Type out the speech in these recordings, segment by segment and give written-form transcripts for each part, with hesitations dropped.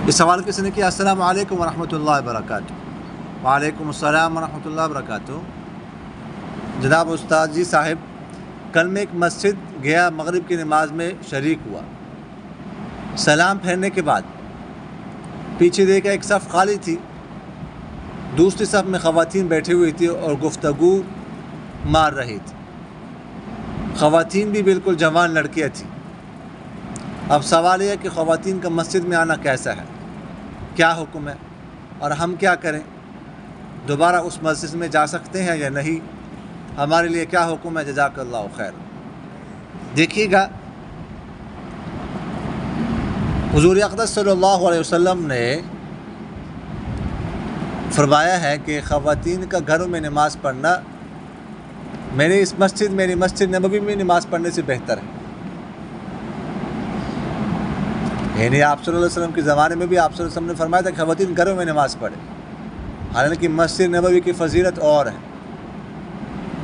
اس سوال کسی نے کیا، السلام علیکم ورحمۃ اللہ وبرکاتہ۔ وعلیکم السلام ورحمۃ اللہ وبرکاتہ۔ جناب استاد جی صاحب، کل میں ایک مسجد گیا، مغرب کی نماز میں شریک ہوا، سلام پھیرنے کے بعد پیچھے دیکھا ایک صف خالی تھی، دوسری صف میں خواتین بیٹھی ہوئی تھی اور گفتگو مار رہی تھی۔ خواتین بھی بالکل جوان لڑکیاں تھیں۔ اب سوال یہ ہے کہ خواتین کا مسجد میں آنا کیسا ہے، کیا حکم ہے، اور ہم کیا کریں؟ دوبارہ اس مسجد میں جا سکتے ہیں یا نہیں؟ ہمارے لیے کیا حکم ہے؟ جزاک اللہ خیر۔ دیکھیے گا، حضور اقدس صلی اللہ علیہ وسلم نے فرمایا ہے کہ خواتین کا گھروں میں نماز پڑھنا میری مسجد نبوی میں نماز پڑھنے سے بہتر ہے۔ یعنی آپ صلی اللہ علیہ وسلم کے زمانے میں بھی آپ صلی اللہ علیہ وسلم نے فرمایا تھا کہ خواتین گھروں میں نماز پڑھیں، حالانکہ مسجد نبوی کی فضیلت اور ہے،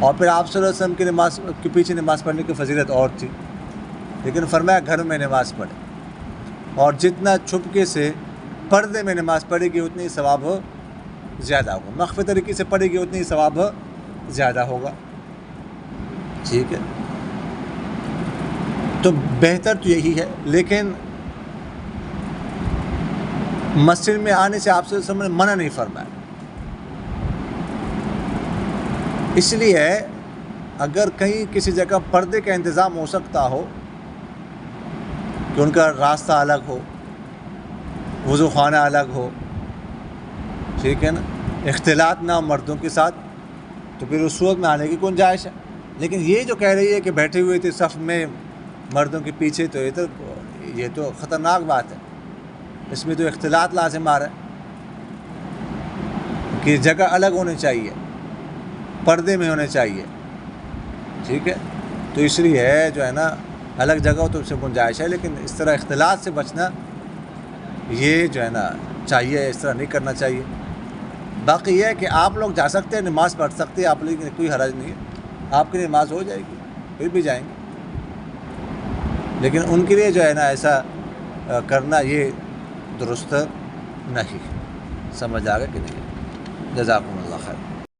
اور پھر آپ صلی اللہ علیہ وسلم کی نماز کے پیچھے نماز پڑھنے کی فضیلت اور تھی، لیکن فرمایا گھروں میں نماز پڑھیں، اور جتنا چھپکے سے پردے میں نماز پڑھے گی اتنی ثواب زیادہ ہوگا، مخفی طریقے سے پڑھے گی اتنی ثواب زیادہ ہوگا۔ ٹھیک ہے، تو بہتر تو یہی ہے، لیکن مسجد میں آنے سے آپ صلی اللہ علیہ وسلم نے منع نہیں فرمایا۔ اس لیے اگر کہیں کسی جگہ پردے کا انتظام ہو سکتا ہو کہ ان کا راستہ الگ ہو، وضو خانہ الگ ہو، ٹھیک ہے نا، اختلاط نہ ہو مردوں کے ساتھ، تو پھر اس صورت میں آنے کی گنجائش ہے۔ لیکن یہ جو کہہ رہی ہے کہ بیٹھے ہوئے تھے صف میں مردوں کے پیچھے، تو یہ تو خطرناک بات ہے، اس میں تو اختلاط لازم آ رہا ہے کہ جگہ الگ ہونی چاہیے، پردے میں ہونے چاہیے، ٹھیک ہے۔ تو اس لیے جو ہے نا الگ جگہ ہو تو اس سے گنجائش ہے، لیکن اس طرح اختلاط سے بچنا یہ جو ہے نا چاہیے، اس طرح نہیں کرنا چاہیے۔ باقی یہ ہے کہ آپ لوگ جا سکتے ہیں، نماز پڑھ سکتے ہیں، آپ لوگ کوئی حرج نہیں ہے، آپ کی نماز ہو جائے گی، پھر بھی جائیں گے، لیکن ان کے لیے جو ہے نا ایسا کرنا یہ درست نہیں۔ سمجھ آ گیا کہ نہیں؟ جزاکم اللہ خیر۔